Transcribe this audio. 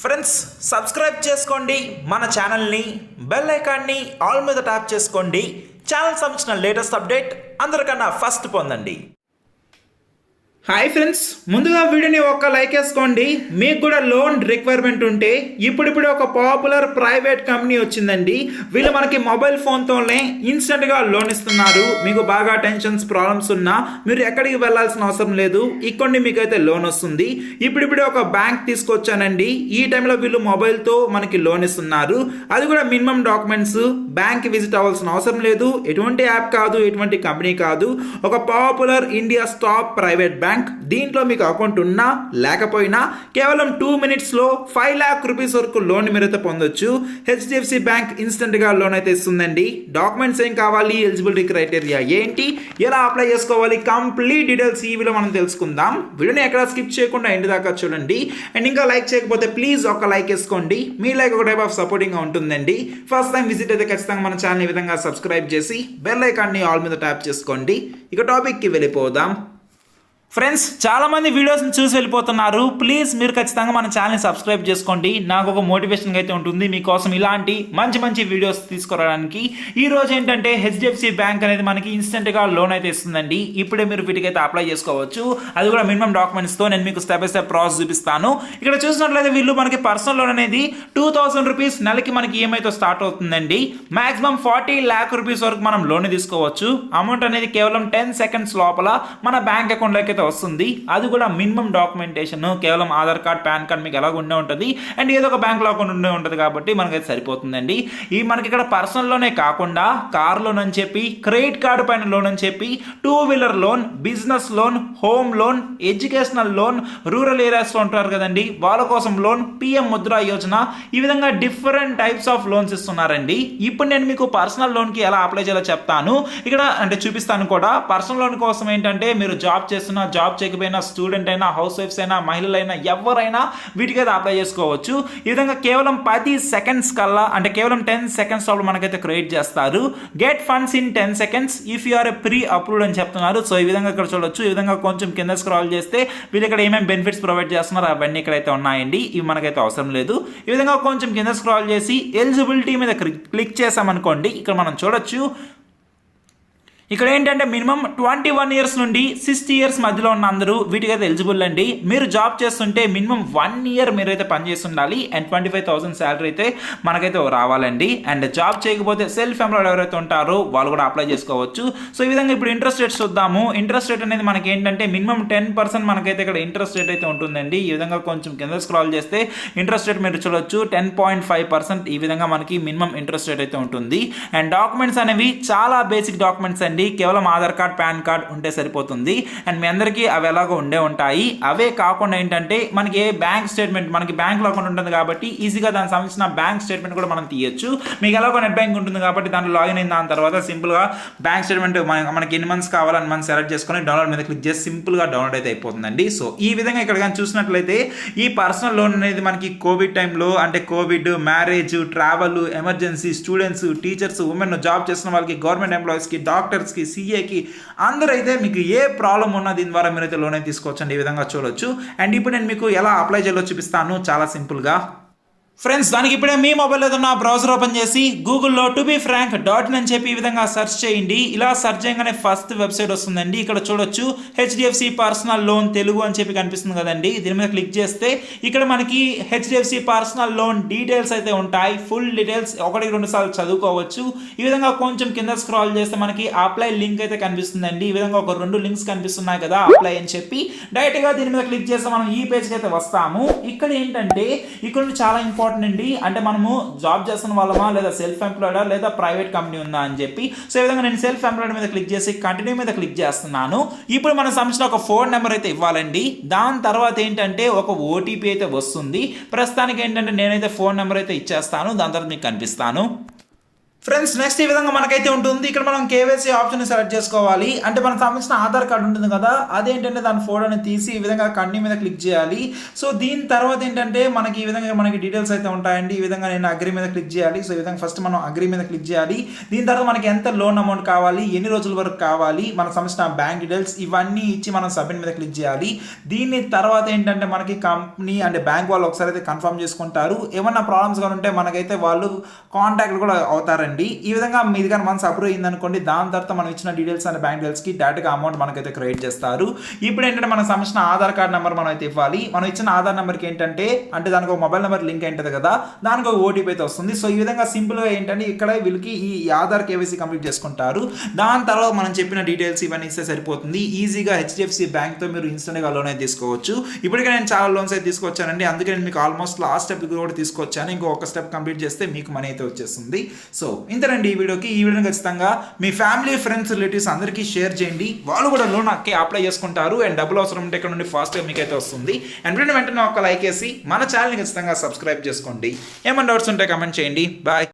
Friends subscribe చేసుకోండి మన ఛానల్ని, బెల్ ఐకాన్ని ఆల్ మీద ట్యాప్ చేసుకోండి. ఛానల్ సంబంధించిన లేటెస్ట్ అప్డేట్ అందరికన్నా ఫస్ట్ పొందండి. హాయ్ ఫ్రెండ్స్, ముందుగా వీడియోని ఒక లైక్ వేసుకోండి. మీకు కూడా లోన్ రిక్వైర్మెంట్ ఉంటే ఇప్పుడిప్పుడు ఒక పాపులర్ ప్రైవేట్ కంపెనీ వచ్చిందండి. వీళ్ళు మనకి మొబైల్ ఫోన్తోనే ఇన్స్టెంట్గా లోన్ ఇస్తున్నారు. మీకు బాగా టెన్షన్స్ ప్రాబ్లమ్స్ ఉన్నా మీరు ఎక్కడికి వెళ్ళాల్సిన అవసరం లేదు, ఇక్కడ మీకైతే లోన్ వస్తుంది. ఇప్పుడిప్పుడే ఒక బ్యాంక్ తీసుకొచ్చానండి. ఈ టైంలో వీళ్ళు మొబైల్తో మనకి లోన్ ఇస్తున్నారు. అది కూడా మినిమం డాక్యుమెంట్స్, బ్యాంక్ విజిట్ అవ్వాల్సిన అవసరం లేదు. ఎటువంటి యాప్ కాదు, ఎటువంటి కంపెనీ కాదు. ఒక popular India top private bank. దీంట్లో మీకు అకౌంట్ ఉన్నా లేకపోయినా కేవలం 2 minutesలో 5 lakh rupees వరకు లోన్ మీరైతే పొందొచ్చు. HDFC బ్యాంక్ ఇన్స్టెంట్ గా లోన్ అయితే ఇస్తుందండి. డాక్యుమెంట్స్ ఏం కావాలి, ఎలిజిబిలిటీ క్రైటీరియా ఏంటి, ఎలా అప్లై చేసుకోవాలి, కంప్లీట్ డీటెయిల్స్ ఈ వీడియోలో మనం తెలుసుకుందాం. వీడియోని ఎక్కడ స్కిప్ చేయకుండా ఎండ్ దాకా చూడండి. అండ్ ఇంకా లైక్ చేయకపోతే ప్లీజ్ ఒక లైక్ వేసుకోండి. మీ లైక్ ఒక టైప్ ఆఫ్ సపోర్టింగ్ గా ఉంటుందండి. ఫస్ట్ టైం విజిట్ అయితే ఖచ్చితంగా మన ఛానల్ ఈ విధంగా సబ్స్క్రైబ్ చేసి బెల్ ఐకాన్ని ఆల్ మీద ట్యాప్ చేసుకోండి. ఇక టాపిక్ కి వెళ్ళిపోదాం. ఫ్రెండ్స్, చాలామంది వీడియోస్ని చూసి వెళ్ళిపోతున్నారు. ప్లీజ్ మీరు ఖచ్చితంగా మన ఛానల్ని సబ్స్క్రైబ్ చేసుకోండి. నాకు ఒక మోటివేషన్ అయితే ఉంటుంది మీకోసం ఇలాంటి మంచి మంచి వీడియోస్ తీసుకురావడానికి. ఈ రోజు ఏంటంటే HDFC బ్యాంక్ అనేది మనకి ఇన్స్టెంట్గా లోన్ అయితే ఇస్తుందండి. ఇప్పుడే మీరు వీటికైతే అప్లై చేసుకోవచ్చు. అది కూడా మినిమం డాక్యుమెంట్స్తో. నేను మీకు స్టెప్ బై స్టెప్ ప్రాసెస్ చూపిస్తాను. ఇక్కడ చూసినట్లయితే వీళ్ళు మనకి పర్సనల్ లోన్ అనేది 2000 rupees నెలకి మనకి ఈఎంఐతో స్టార్ట్ అవుతుందండి. మాక్సిమం 40 lakh rupees వరకు మనం లోన్ తీసుకోవచ్చు. అమౌంట్ అనేది కేవలం 10 seconds లోపల మన బ్యాంక్ అకౌంట్లోకి వస్తుంది. అది కూడా మినిమం డాక్యుమెంటేషన్, కేవలం ఆధార్ కార్డ్, పాన్ కార్డ్ మీకు ఎలాగ ఉండే ఉంటుంది. అండ్ ఏదో ఒక బ్యాంక్ లో అకౌంట్ ఉండే ఉంటుంది కాబట్టి మనకైతే సరిపోతుందండి. ఈ మనకి ఇక్కడ పర్సనల్ లోనే కాకుండా కార్ లోన్ అని చెప్పి, క్రెడిట్ కార్డు పైన లోన్ అని చెప్పి, 2-wheeler loan, business loan, home loan, educational loan, rural areas లో ఉంటారు కదండి వాళ్ళ కోసం లోన్, PM ముద్రా యోజన, ఈ విధంగా డిఫరెంట్ టైప్స్ ఆఫ్ లోన్స్ ఇస్తున్నారండి. ఇప్పుడు నేను మీకు పర్సనల్ లోన్ కి ఎలా అప్లై చేయాలో చెప్తాను. ఇక్కడ అంటే చూపిస్తాను కూడా. పర్సనల్ లోన్ కోసం ఏంటంటే మీరు జాబ్ చేస్తున్న, జాబ్ చేయకపోయినా, స్టూడెంట్ అయినా, హౌస్ వైఫ్స్ అయినా, మహిళలైనా ఎవరైనా వీటికైతే అప్లై చేసుకోవచ్చు. ఈ విధంగా కేవలం 10 seconds కల్లా, అంటే కేవలం 10 seconds లోపల మనకైతే క్రియేట్ చేస్తారు. Get funds in 10 seconds if you are a pre approved అని చెప్తున్నారు. సో ఈ విధంగా ఇక్కడ చూడొచ్చు. ఈ విధంగా కొంచెం కింద స్క్రాల్ చేస్తే వీళ్ళు ఇక్కడ ఏమేమి బెనిఫిట్స్ ప్రొవైడ్ చేస్తున్నారు అవన్నీ ఇక్కడైతే ఉన్నాయండి. ఇవి మనకైతే అవసరం లేదు. ఈ విధంగా కొంచెం కింద స్క్రాల్ చేసి ఎలిజిబిలిటీ మీద క్లిక్ చేసామనుకోండి, ఇక్కడ మనం చూడొచ్చు. ఇక్కడ ఏంటంటే మినిమం 21 years నుండి 60 years మధ్యలో ఉన్న అందరూ వీటికైతే ఎలిజిబుల్ అండి. మీరు జాబ్ చేస్తుంటే మినిమం 1 year మీరైతే పనిచేసి ఉండాలి. అండ్ 25,000 శాలరీ అయితే మనకైతే రావాలండి. అండ్ జాబ్ చేయకపోతే సెల్ఫ్ ఎంప్లాయిడ్ ఎవరైతే ఉంటారో వాళ్ళు కూడా అప్లై చేసుకోవచ్చు. సో ఈ విధంగా ఇప్పుడు ఇంట్రెస్ట్ రేట్ చూద్దాము. ఇంట్రెస్ట్ రేట్ అనేది మనకి ఏంటంటే మినిమం 10% మనకైతే ఇక్కడ ఇంట్రెస్ట్ రేట్ అయితే ఉంటుందండి. ఈ విధంగా కొంచెం కింద స్క్రాల్ చేస్తే ఇంట్రెస్ట్ రేట్ మీరు చూడొచ్చు 10.5%. ఈ విధంగా మనకి మినిమం ఇంట్రెస్ట్ రేట్ అయితే ఉంటుంది. అండ్ డాక్యుమెంట్స్ అనేవి చాలా బేసిక్ డాక్యుమెంట్స్ అండి. కేవలం ఆధార్ కార్డ్, పాన్ కార్డ్ ఉంటే సరిపోతుంది. అండ్ మీ అందరికీ అవి ఎలాగో ఉండే ఉంటాయి. అవే కాకుండా ఏంటంటే మనకి ఏ బ్యాంక్ స్టేట్మెంట్, మనకి బ్యాంక్ అకౌంట్ ఉంటుంది కాబట్టి ఈజీగా దానికి సంబంధించిన బ్యాంక్ స్టేట్మెంట్ కూడా మనం తీయొచ్చు. మీకు ఎలాగో నెట్ బ్యాంక్ ఉంటుంది కాబట్టి దాంట్లో లాగిన్ అయిన దాని తర్వాత సింపుల్గా బ్యాంక్ స్టేట్మెంట్ మనకి ఎన్ని మంత్స్ కావాలని మనం సెలెక్ట్ చేసుకొని డౌన్లోడ్ మీద క్లిక్ చేసి సింపుల్గా డౌన్లోడ్ అయితే అయిపోతుందండి. సో ఈ విధంగా ఇక్కడ కానీ చూసినట్లయితే ఈ పర్సనల్ లోన్ అనేది మనకి కోవిడ్ టైంలో, అంటే Covid, marriage, travel, emergency, students, teachers, women, job చేస్తున్న వాళ్ళకి, గవర్నమెంట్ ఎంప్లాయీస్కి, డాక్టర్స్కి, CAకి అందరూ అయితే మీకు ఏ ప్రాబ్లం ఉన్నా దీని ద్వారా మీరైతే లోన్ అయితే తీసుకోవచ్చండి. ఈ విధంగా చూడొచ్చు. అండ్ ఇప్పుడు నేను మీకు ఎలా అప్లై చేయాలో చూపిస్తాను చాలా సింపుల్గా. ఫ్రెండ్స్, దానికి ఇప్పుడే మీ మొబైల్ ఏదన్నా బ్రౌజర్ ఓపెన్ చేసి గూగుల్లో tobefrank.in అని చెప్పి ఈ విధంగా సెర్చ్ చేయండి. ఇలా సెర్చ్ చేయగానే ఫస్ట్ వెబ్సైట్ వస్తుందండి. ఇక్కడ చూడొచ్చు HDFC పర్సనల్ లోన్ తెలుగు అని చెప్పి కనిపిస్తుంది కదండి. దీని మీద క్లిక్ చేస్తే ఇక్కడ మనకి HDFC పర్సనల్ లోన్ డీటెయిల్స్ అయితే ఉంటాయి. ఫుల్ డీటెయిల్స్ 1-2 సార్లు చదువుకోవచ్చు. ఈ విధంగా కొంచెం కింద స్క్రాల్ చేస్తే మనకి అప్లై లింక్ అయితే కనిపిస్తుందండి. ఈ విధంగా ఒక 2 links కనిపిస్తున్నాయి కదా అప్లై అని చెప్పి. డైరెక్ట్ గా దీని మీద క్లిక్ చేస్తే మనం ఈ పేజ్కి అయితే వస్తాము. ఇక్కడ ఏంటంటే ఇక్కడ చాలా ఇంపార్టెంట్ అండి. అంటే మనము జాబ్ చేస్తున్న వాళ్ళమా, లేదా సెల్ఫ్ ఎంప్లాయిడా, లేదా ప్రైవేట్ కంపెనీ ఉందా అని చెప్పి. సో ఈ విధంగా నేను సెల్ఫ్ ఎంప్లాయిడ్ మీద క్లిక్ చేసి కంటిన్యూ మీద క్లిక్ చేస్తున్నాను. ఇప్పుడు మన సంబంధించిన ఒక ఫోన్ నెంబర్ అయితే ఇవ్వాలండి. దాని తర్వాత ఏంటంటే ఒక OTP అయితే వస్తుంది. ప్రస్తుతానికి ఏంటంటే నేనైతే ఫోన్ నెంబర్ అయితే ఇచ్చేస్తాను. దాని తర్వాత మీకు కనిపిస్తాను. ఫ్రెండ్స్ నెక్స్ట్ ఈ విధంగా మనకైతే ఉంటుంది. ఇక్కడ మనం కేవైసీ ఆప్షన్ సెలెక్ట్ చేసుకోవాలి. అంటే మనకు సంబంధించిన ఆధార్ కార్డు ఉంటుంది కదా, అదేంటంటే దాని ఫోటోని తీసి ఈ విధంగా కంటిన్యూ మీద క్లిక్ చేయాలి. సో దీని తర్వాత ఏంటంటే మనకి ఈ విధంగా మనకి డీటెయిల్స్ అయితే ఉంటాయండి. ఈ విధంగా నేను అగ్రీ మీద క్లిక్ చేయాలి. సో ఈ విధంగా ఫస్ట్ మనం అగ్రీ మీద క్లిక్ చేయాలి. దీని తర్వాత మనకి ఎంత లోన్ అమౌంట్ కావాలి, ఎన్ని రోజుల వరకు కావాలి, మనకు సంబంధించిన బ్యాంక్ డీటెయిల్స్ ఇవన్నీ ఇచ్చి మనం సబ్మిట్ మీద క్లిక్ చేయాలి. దీని తర్వాత ఏంటంటే మనకి కంపెనీ అంటే బ్యాంక్ వాళ్ళు ఒకసారి అయితే కన్ఫర్మ్ చేసుకుంటారు. ఏమన్నా ప్రాబ్లమ్స్ కానీ ఉంటే మనకైతే వాళ్ళు కాంటాక్ట్ కూడా అవుతారండి. ఈ విధంగా మీది కానీ మనసు అప్రూవ్ అయింది అనుకోండి, దాని తర్వాత మనం ఇచ్చిన డీటెయిల్స్ అండ్ బ్యాంక్ డీటెయిల్స్కి డైరెక్ట్గా అమౌంట్ మనకైతే క్రెడిట్ చేస్తారు. ఇప్పుడు ఏంటంటే మనకు సంబంధించిన ఆధార్ కార్డ్ నెంబర్ మనం అయితే ఇవ్వాలి. మనం ఇచ్చిన ఆధార్ నెంబర్కి ఏంటంటే అంటే దానికి ఒక మొబైల్ నెంబర్ లింక్ ఉంటుంది కదా, దానికి ఒక ఓటీపీ అయితే వస్తుంది. సో ఈ విధంగా సింపుల్గా ఏంటంటే ఇక్కడ వీళ్ళకి ఈ ఆధార్ కేవైసీ కంప్లీట్ చేసుకుంటారు. దాని తర్వాత మనం చెప్పిన డీటెయిల్స్ ఇవన్నీ ఇస్తే సరిపోతుంది. ఈజీగా హెచ్డిఎఫ్సి బ్యాంక్తో మీరు ఇన్స్టెంట్గా లోన్ అయితే తీసుకోవచ్చు. ఇప్పటికే నేను చాలా లోన్స్ అయితే తీసుకొచ్చానండి, అందుకే నేను మీకు ఆల్మోస్ట్ లాస్ట్ స్టెప్ కూడా తీసుకొచ్చాను. ఇంకొక స్టెప్ కంప్లీట్ చేస్తే మీకు మనీ అయితే వచ్చేస్తుంది. సో ఇంతనండి ఈ వీడియోని ఖచ్చితంగా మీ ఫ్యామిలీ ఫ్రెండ్స్ రిలేటివ్స్ అందరికీ షేర్ చేయండి. వాళ్ళు కూడా లోన్ అప్లై చేసుకుంటారు అండ్ డబ్బులు అవసరం ఉంటే ఇక్కడ నుండి ఫాస్ట్గా మీకు అయితే వస్తుంది. అండ్ వెంటనే ఒక లైక్ వేసి మన ఛానల్ని ఖచ్చితంగా సబ్స్క్రైబ్ చేసుకోండి. ఏమైనా డౌట్స్ ఉంటే కమెంట్ చేయండి. బాయ్.